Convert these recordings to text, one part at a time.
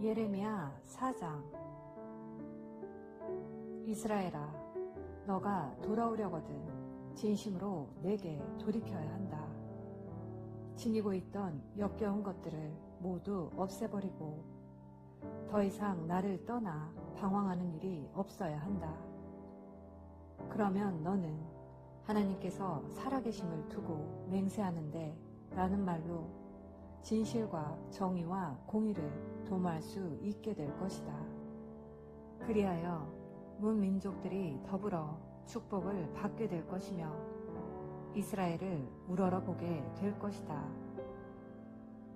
예레미야 4장. 이스라엘아, 너가 돌아오려거든 진심으로 내게 돌이켜야 한다. 지니고 있던 역겨운 것들을 모두 없애버리고 더 이상 나를 떠나 방황하는 일이 없어야 한다. 그러면 너는 하나님께서 살아계심을 두고 맹세하는데 라는 말로 진실과 정의와 공의를 도모할 수 있게 될 것이다. 그리하여 문민족들이 더불어 축복을 받게 될 것이며 이스라엘을 우러러보게 될 것이다.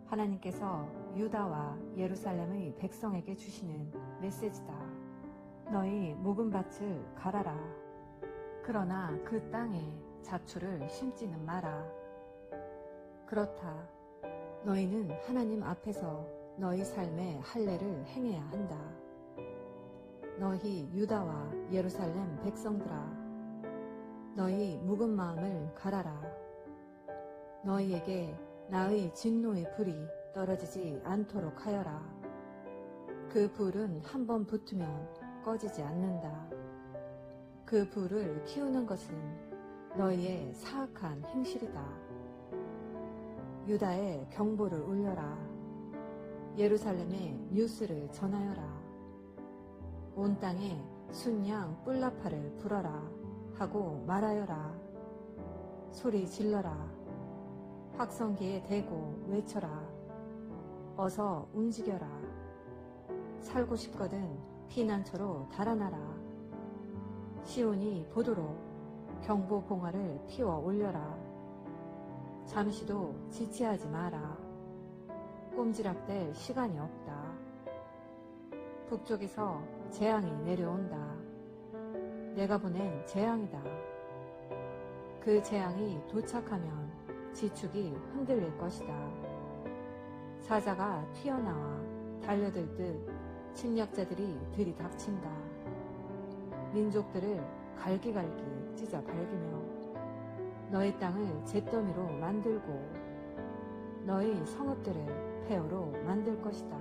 하나님께서 유다와 예루살렘의 백성에게 주시는 메시지다. 너희 묵은 밭을 갈아라. 그러나 그 땅에 자초를 심지는 마라. 그렇다. 너희는 하나님 앞에서 너희 삶의 할례를 행해야 한다. 너희 유다와 예루살렘 백성들아, 너희 묵은 마음을 갈아라. 너희에게 나의 진노의 불이 떨어지지 않도록 하여라. 그 불은 한번 붙으면 꺼지지 않는다. 그 불을 키우는 것은 너희의 사악한 행실이다. 유다에 경보를 울려라. 예루살렘에 뉴스를 전하여라. 온 땅에 순양 뿔나파를 불어라 하고 말하여라. 소리 질러라. 확성기에 대고 외쳐라. 어서 움직여라. 살고 싶거든 피난처로 달아나라. 시온이 보도록 경보 봉화를 피워 올려라. 잠시도 지체하지 마라. 꼼지락댈 시간이 없다. 북쪽에서 재앙이 내려온다. 내가 보낸 재앙이다. 그 재앙이 도착하면 지축이 흔들릴 것이다. 사자가 튀어나와 달려들 듯 침략자들이 들이닥친다. 민족들을 갈기갈기 찢어 발기며 너희 땅을 잿더미로 만들고 너희 성읍들을 폐허로 만들 것이다.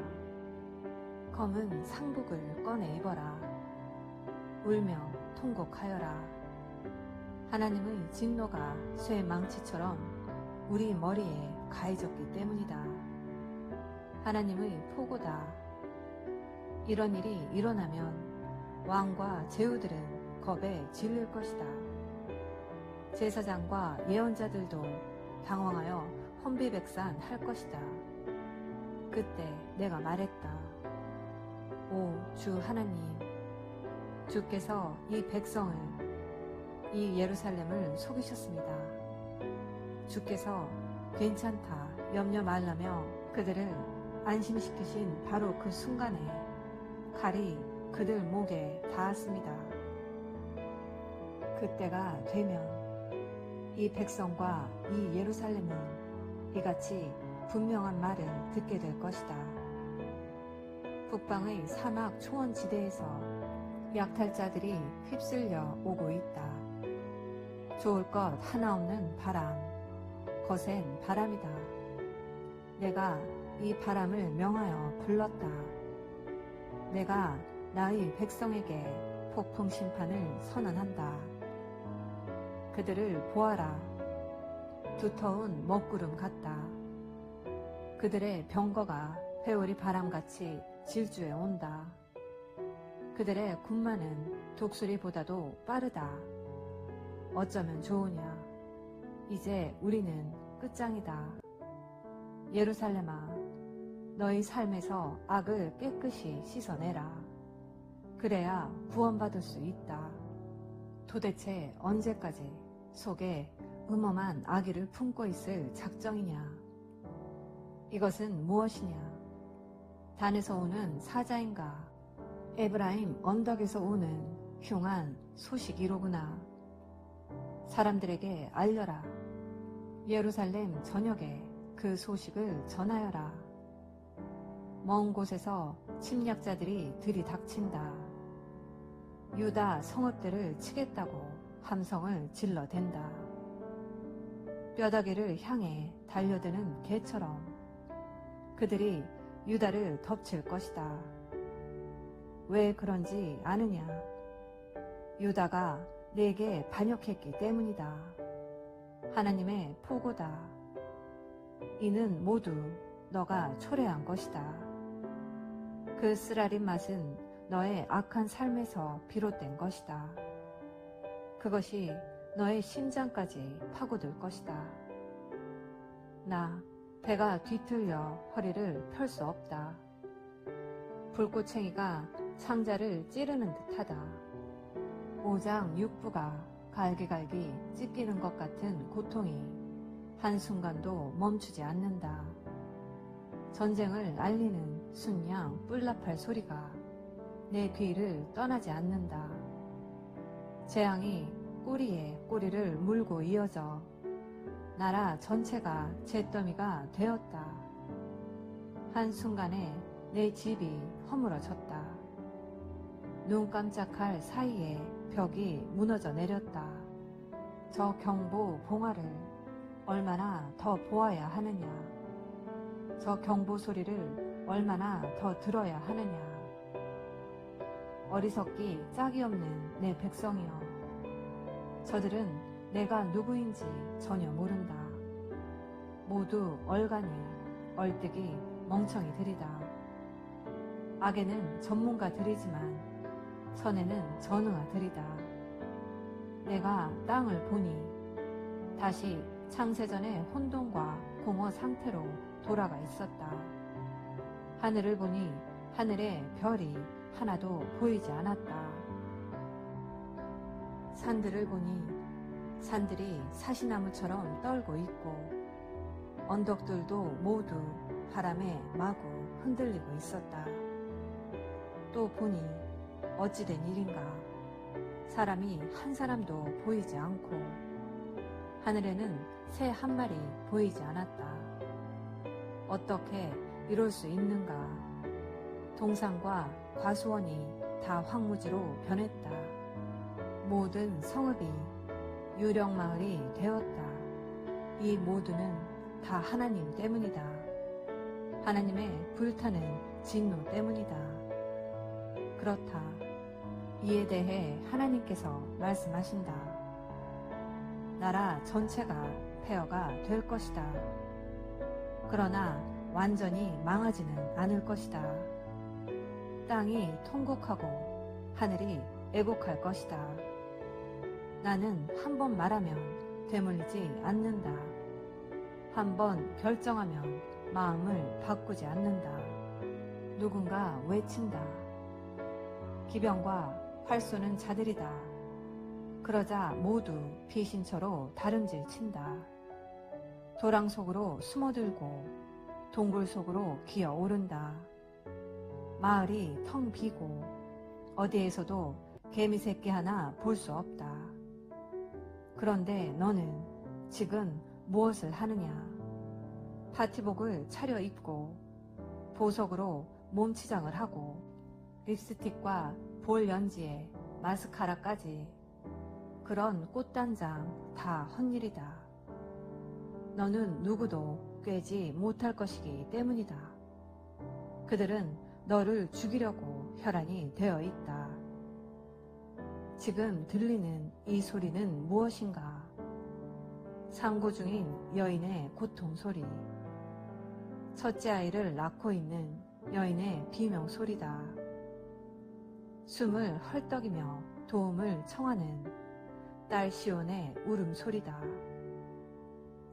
검은 상복을 꺼내 입어라. 울며 통곡하여라. 하나님의 진노가 쇠 망치처럼 우리 머리에 가해졌기 때문이다. 하나님의 포고다. 이런 일이 일어나면 왕과 제후들은 겁에 질릴 것이다. 제사장과 예언자들도 당황하여 혼비백산 할 것이다. 그때 내가 말했다. 오 주 하나님, 주께서 이 백성을, 이 예루살렘을 속이셨습니다. 주께서 괜찮다 염려 말라며 그들을 안심시키신 바로 그 순간에 칼이 그들 목에 닿았습니다. 그때가 되면 이 백성과 이 예루살렘은 이같이 분명한 말을 듣게 될 것이다. 북방의 사막 초원지대에서 약탈자들이 휩쓸려 오고 있다. 좋을 것 하나 없는 바람, 거센 바람이다. 내가 이 바람을 명하여 불렀다. 내가 나의 백성에게 폭풍 심판을 선언한다. 그들을 보아라. 두터운 먹구름 같다. 그들의 병거가 회오리 바람같이 질주해 온다. 그들의 군마는 독수리보다도 빠르다. 어쩌면 좋으냐. 이제 우리는 끝장이다. 예루살렘아, 너희 삶에서 악을 깨끗이 씻어내라. 그래야 구원받을 수 있다. 도대체 언제까지 속에 음험한 악의를 품고 있을 작정이냐. 이것은 무엇이냐. 단에서 오는 사자인가. 에브라임 언덕에서 오는 흉한 소식이로구나. 사람들에게 알려라. 예루살렘 전역에 그 소식을 전하여라. 먼 곳에서 침략자들이 들이닥친다. 유다 성읍들을 치겠다고 함성을 질러댄다. 뼈다귀를 향해 달려드는 개처럼 그들이 유다를 덮칠 것이다. 왜 그런지 아느냐? 유다가 내게 반역했기 때문이다. 하나님의 포고다. 이는 모두 너가 초래한 것이다. 그 쓰라린 맛은 너의 악한 삶에서 비롯된 것이다. 그것이 너의 심장까지 파고들 것이다. 나 배가 뒤틀려 허리를 펼 수 없다. 불꽃챙이가 상자를 찌르는 듯하다. 오장 육부가 갈기갈기 찢기는 것 같은 고통이 한순간도 멈추지 않는다. 전쟁을 알리는 순양 뿔나팔 소리가 내 귀를 떠나지 않는다. 재앙이 꼬리에 꼬리를 물고 이어져 나라 전체가 잿더미가 되었다. 한순간에 내 집이 허물어졌다. 눈 깜짝할 사이에 벽이 무너져 내렸다. 저 경보 봉화를 얼마나 더 보아야 하느냐. 저 경보 소리를 얼마나 더 들어야 하느냐. 어리석기 짝이 없는 내 백성이여, 저들은 내가 누구인지 전혀 모른다. 모두 얼간이 얼뜨기 멍청이들이다. 악에는 전문가들이지만 선에는 전응아들이다. 내가 땅을 보니 다시 창세전의 혼돈과 공허 상태로 돌아가 있었다. 하늘을 보니 하늘에 별이 하나도 보이지 않았다. 산들을 보니 산들이 사시나무처럼 떨고 있고 언덕들도 모두 바람에 마구 흔들리고 있었다. 또 보니 어찌된 일인가. 사람이 한 사람도 보이지 않고 하늘에는 새 한 마리 보이지 않았다. 어떻게 이럴 수 있는가. 동산과 과수원이 다 황무지로 변했다. 모든 성읍이 유령마을이 되었다. 이 모두는 다 하나님 때문이다. 하나님의 불타는 진노 때문이다. 그렇다. 이에 대해 하나님께서 말씀하신다. 나라 전체가 폐허가 될 것이다. 그러나 완전히 망하지는 않을 것이다. 땅이 통곡하고 하늘이 애곡할 것이다. 나는 한 번 말하면 되물리지 않는다. 한 번 결정하면 마음을 바꾸지 않는다. 누군가 외친다. 기병과 활 쏘는 자들이다. 그러자 모두 비신처로 다름질 친다. 도랑 속으로 숨어들고 동굴 속으로 기어오른다. 마을이 텅 비고 어디에서도 개미 새끼 하나 볼 수 없다. 그런데 너는 지금 무엇을 하느냐? 파티복을 차려입고 보석으로 몸치장을 하고 립스틱과 볼 연지에 마스카라까지, 그런 꽃단장 다 헛일이다. 너는 누구도 꿰지 못할 것이기 때문이다. 그들은 너를 죽이려고 혈안이 되어 있다. 지금 들리는 이 소리는 무엇인가? 상고 중인 여인의 고통 소리, 첫째 아이를 낳고 있는 여인의 비명 소리다. 숨을 헐떡이며 도움을 청하는 딸 시온의 울음소리다.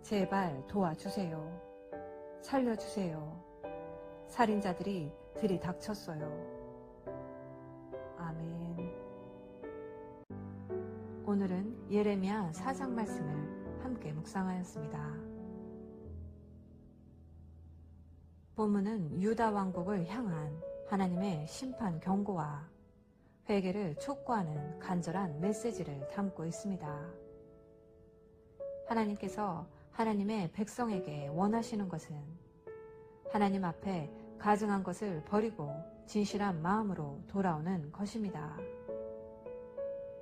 제발 도와주세요. 살려주세요. 살인자들이 들이닥쳤어요. 아멘. 오늘은 예레미야 4장 말씀을 함께 묵상하였습니다. 본문은 유다 왕국을 향한 하나님의 심판 경고와 회개를 촉구하는 간절한 메시지를 담고 있습니다. 하나님께서 하나님의 백성에게 원하시는 것은 하나님 앞에 가증한 것을 버리고 진실한 마음으로 돌아오는 것입니다.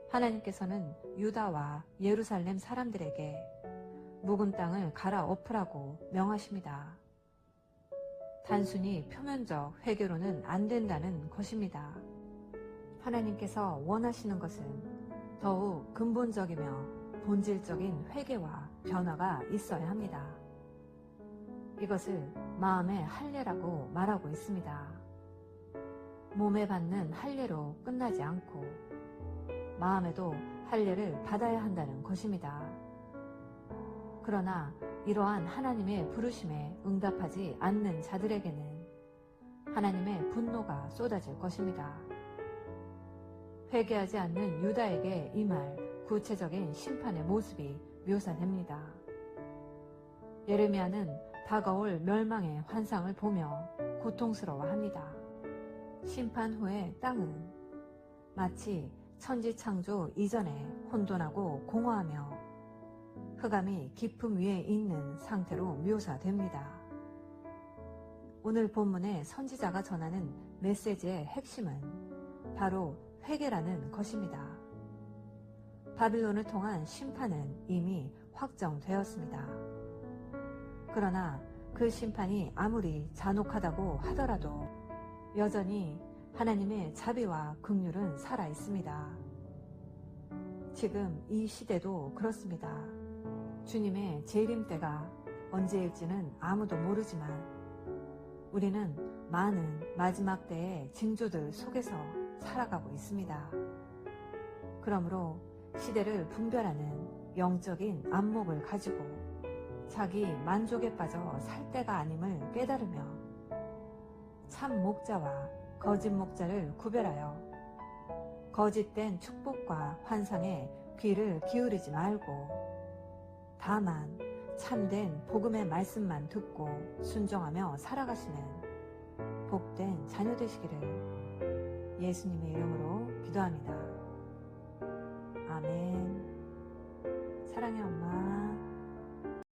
하나님께서는 유다와 예루살렘 사람들에게 묵은 땅을 갈아엎으라고 명하십니다. 단순히 표면적 회개로는 안 된다는 것입니다. 하나님께서 원하시는 것은 더욱 근본적이며 본질적인 회개와 변화가 있어야 합니다. 이것을 마음의 할례라고 말하고 있습니다. 몸에 받는 할례로 끝나지 않고 마음에도 할례를 받아야 한다는 것입니다. 그러나 이러한 하나님의 부르심에 응답하지 않는 자들에게는 하나님의 분노가 쏟아질 것입니다. 회개하지 않는 유다에게 임할 구체적인 심판의 모습이 묘사됩니다. 예레미야는 다가올 멸망의 환상을 보며 고통스러워합니다. 심판 후의 땅은 마치 천지창조 이전에 혼돈하고 공허하며 흑암이 깊음 위에 있는 상태로 묘사됩니다. 오늘 본문의 선지자가 전하는 메시지의 핵심은 바로 회개라는 것입니다. 바빌론을 통한 심판은 이미 확정되었습니다. 그러나 그 심판이 아무리 잔혹하다고 하더라도 여전히 하나님의 자비와 긍휼은 살아 있습니다. 지금 이 시대도 그렇습니다. 주님의 재림 때가 언제일지는 아무도 모르지만 우리는 많은 마지막 때의 징조들 속에서 살아가고 있습니다. 그러므로 시대를 분별하는 영적인 안목을 가지고 자기 만족에 빠져 살 때가 아님을 깨달으며 참 목자와 거짓 목자를 구별하여 거짓된 축복과 환상에 귀를 기울이지 말고 다만 참된 복음의 말씀만 듣고 순종하며 살아가시는 복된 자녀 되시기를 예수님의 이름으로 기도합니다. 아멘. 사랑의 엄마.